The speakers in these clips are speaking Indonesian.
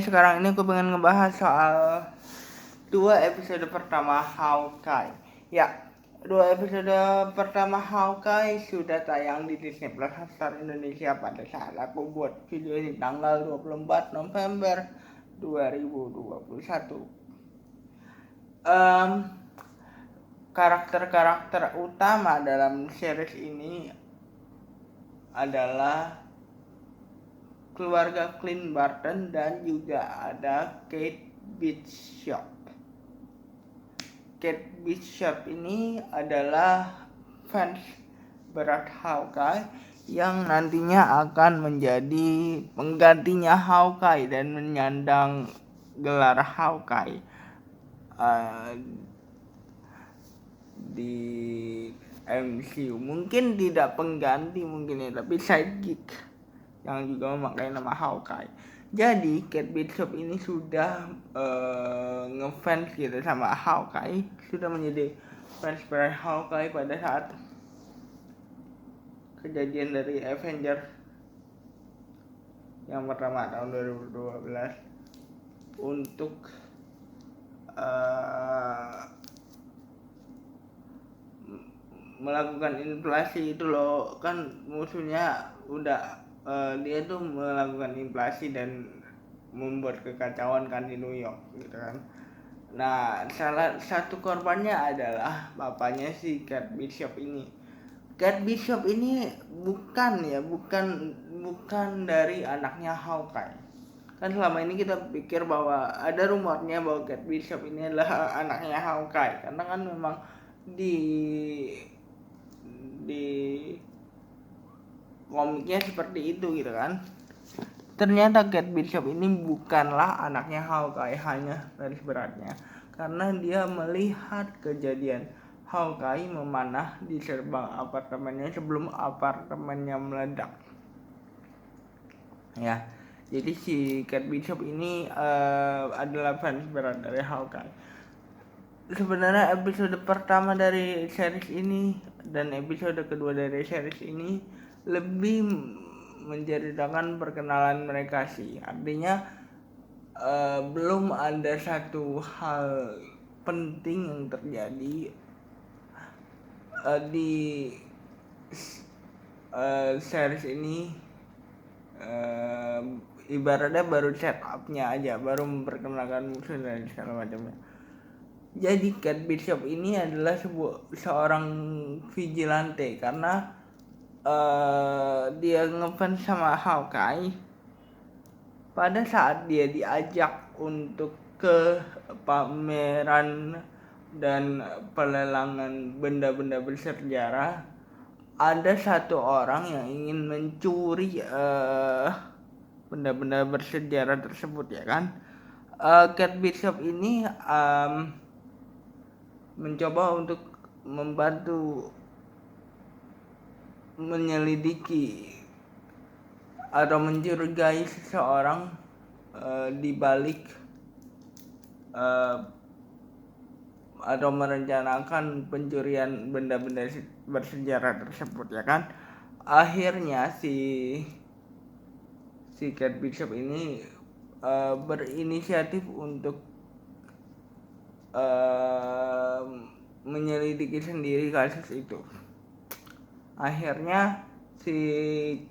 sekarang ini aku pengen ngebahas soal 2 episode pertama Hawkeye. Ya, 2 episode pertama Hawkeye sudah tayang di Disney Plus Hotstar Indonesia pada saat aku buat video ini tanggal 24 November 2021. Karakter-karakter utama dalam series ini adalah keluarga Clint Barton dan juga ada Kate Bishop. Kate Bishop ini adalah fans berat Hawkeye yang nantinya akan menjadi penggantinya Hawkeye dan menyandang gelar Hawkeye di MCU. Mungkin tidak pengganti mungkin ya, tapi sidekick yang juga memakai nama Hawkeye. Jadi Kate Bishop ini sudah ngefans gitu sama Hawkeye, sudah menjadi fans berat Hawkeye pada saat kejadian dari Avengers yang pertama tahun 2012 untuk melakukan inflasi itu loh, kan musuhnya udah dia tuh melakukan inflasi dan membuat kekacauan kan di New York gitu kan. Nah, salah satu korbannya adalah bapaknya si Kate Bishop ini. Kate Bishop ini bukan dari anaknya Hawkeye. Kan selama ini kita pikir bahwa ada rumornya bahwa Kate Bishop ini adalah anaknya Hawkeye, karena kan memang di komiknya seperti itu gitu kan. Ternyata Kate Bishop ini bukanlah anaknya Hawkeye, hanya garis beratnya karena dia melihat kejadian Hawkeye memanah di gerbang apartemennya sebelum apartemennya meledak. Ya, jadi si Kate Bishop ini adalah fans berat dari Hawkeye. Sebenarnya episode pertama dari series ini dan episode kedua dari series ini lebih menceritakan perkenalan mereka sih. Artinya belum ada satu hal penting yang terjadi di series ini. Ibaratnya baru setupnya aja, baru memperkenalkan musuh dan segala macamnya. Jadi Kate Bishop ini adalah seorang vigilante karena dia ngefans sama Hawkeye pada saat dia diajak untuk ke pameran dan pelelangan benda-benda bersejarah. Ada satu orang yang ingin mencuri benda-benda bersejarah tersebut ya kan. Kate Bishop ini mencoba untuk membantu menyelidiki atau mencurigai seseorang di balik atau merencanakan pencurian benda-benda bersejarah tersebut ya kan. Akhirnya si Kate Bishop ini berinisiatif untuk menyelidiki sendiri kasus itu. Akhirnya si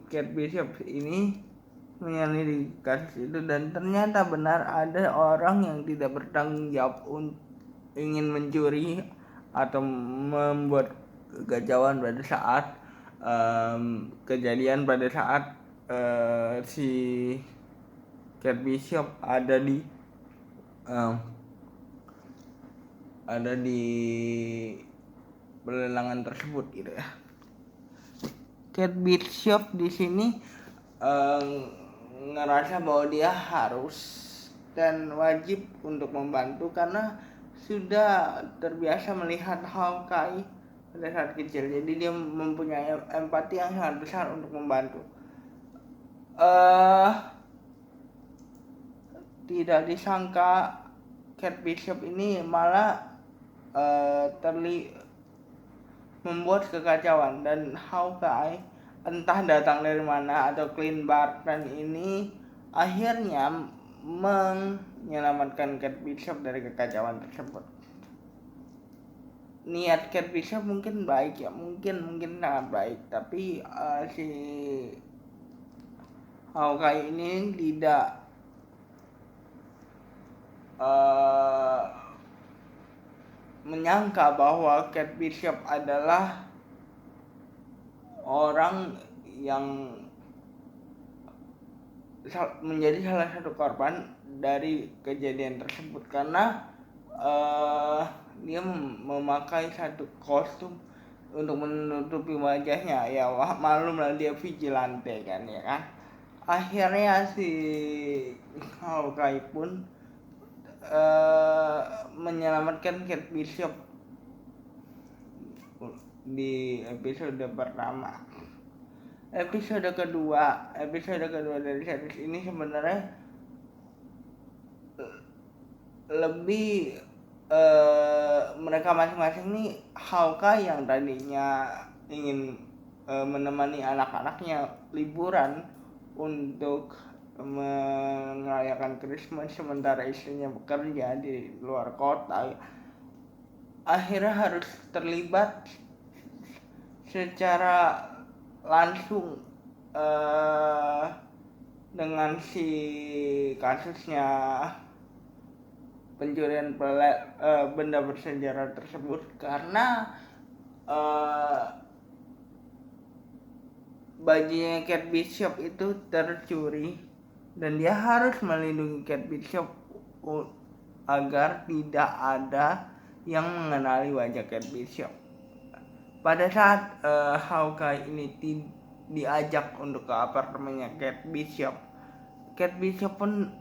Kate Bishop ini menyelidiki kasus itu dan ternyata benar ada orang yang tidak bertanggung jawab ingin mencuri atau membuat kekacauan pada saat kejadian pada saat si Kate Bishop ada di pelelangan tersebut gitu ya. Kate Bishop di sini ngerasa bahwa dia harus dan wajib untuk membantu karena sudah terbiasa melihat Hawkeye pada saat kecil. Jadi dia mempunyai empati yang sangat besar untuk membantu. Tidak disangka Kate Bishop ini malah membuat kekacauan dan Hawkeye entah datang dari mana atau Clint Barton ini akhirnya menyelamatkan Kate Bishop dari kekacauan tersebut. Niat Kate Bishop mungkin baik ya, mungkin sangat baik, tapi si Hawkeye ini tidak menyangka bahwa Kate Bishop adalah orang yang menjadi salah satu korban dari kejadian tersebut, karena dia memakai satu kostum untuk menutupi wajahnya. Ya malum lah, dia vigilante kan, ya kan. Akhirnya si Hawkeye pun menyelamatkan Kate Bishop di episode pertama. Episode kedua dari series ini sebenarnya lebih mereka masing-masing nih, Hawkeye yang tadinya ingin menemani anak-anaknya liburan untuk merayakan Christmas sementara istrinya bekerja di luar kota, akhirnya harus terlibat secara langsung dengan si kasusnya pencurian benda bersejarah tersebut, karena bajunya Kate Bishop itu tercuri dan dia harus melindungi Kate Bishop agar tidak ada yang mengenali wajah Kate Bishop. Pada saat Hawkeye ini diajak untuk ke apartemennya Kate Bishop pun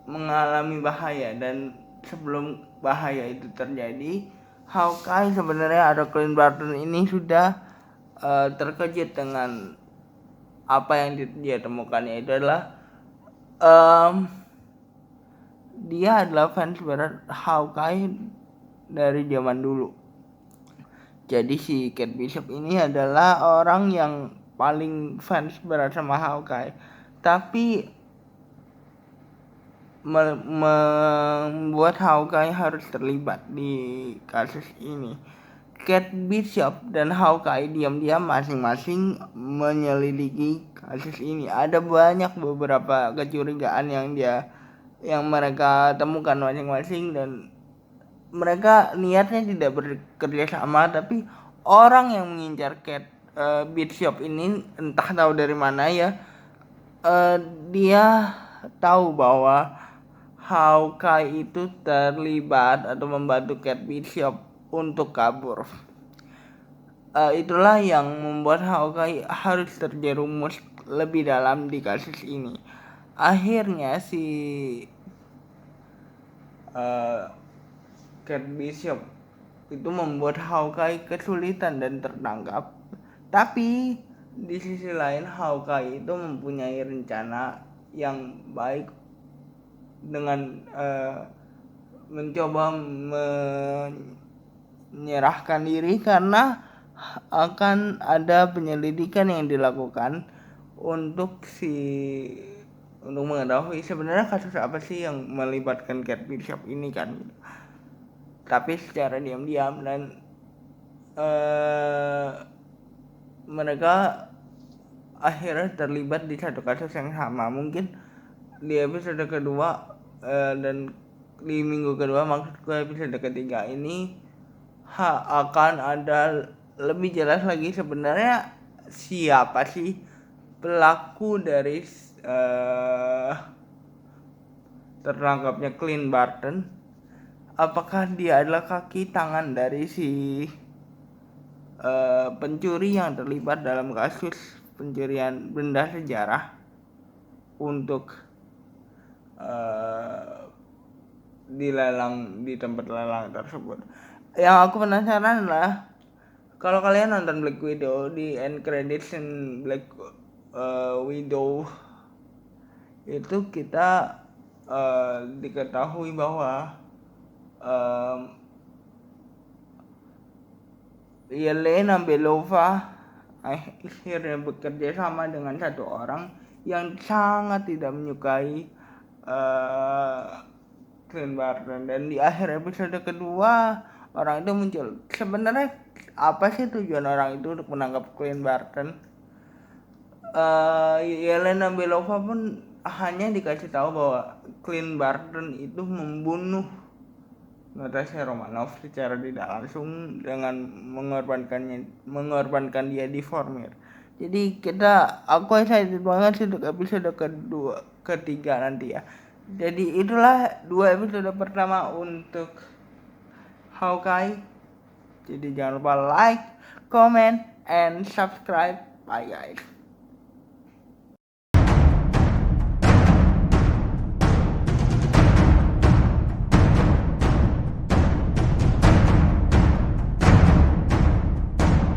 mengalami bahaya, dan sebelum bahaya itu terjadi, Hawkeye sebenarnya atau Clint Barton ini sudah terkejut dengan apa yang dia temukan, yaitu adalah dia adalah fans berat Hawkeye dari zaman dulu. Jadi si Kate Bishop ini adalah orang yang paling fans berat sama Hawkeye, tapi membuat Hawkeye harus terlibat di kasus ini. Kate Bishop dan Hawkeye diam-diam masing-masing menyelidiki kasus ini. Ada banyak beberapa kecurigaan yang mereka temukan masing-masing, dan mereka niatnya tidak bekerja sama, tapi orang yang mengincar Kate Bishop ini entah tahu dari mana ya, dia tahu bahwa Hawkeye itu terlibat atau membantu Kate Bishop untuk kabur. Itulah yang membuat Hawkeye harus terjerumus lebih dalam di kasus ini. Akhirnya si Kate Bishop itu membuat Hawkeye kesulitan dan tertangkap. Tapi di sisi lain Hawkeye itu mempunyai rencana yang baik dengan mencoba menyerahkan diri, karena akan ada penyelidikan yang dilakukan untuk mengetahui sebenarnya kasus apa sih yang melibatkan Kate Bishop ini kan. Tapi secara diam-diam, dan mereka akhirnya terlibat di satu kasus yang sama. Mungkin di episode kedua dan di minggu kedua, maksudku episode ketiga ini akan ada lebih jelas lagi sebenarnya siapa sih pelaku dari tertangkapnya Clint Barton. Apakah dia adalah kaki tangan dari si pencuri yang terlibat dalam kasus pencurian benda sejarah untuk dilelang di tempat lelang tersebut. Yang aku penasaran adalah, kalau kalian nonton Black Widow, di end credits Black Widow itu kita diketahui bahwa Yelena Belova akhirnya bekerja sama dengan satu orang yang sangat tidak menyukai Clint Barton, dan di akhir episode kedua orang itu muncul. Sebenarnya apa sih tujuan orang itu untuk menangkap Clint Barton? Yelena Belova pun hanya dikasih tahu bahwa Clint Barton itu membunuh Natasha Romanoff secara tidak langsung dengan mengorbankan dia di Vormir. Jadi aku excited banget sih untuk episode ketiga nanti ya. Jadi itulah 2 episode pertama untuk Hawkeye. Jadi jangan lupa like, comment, and subscribe. Bye guys.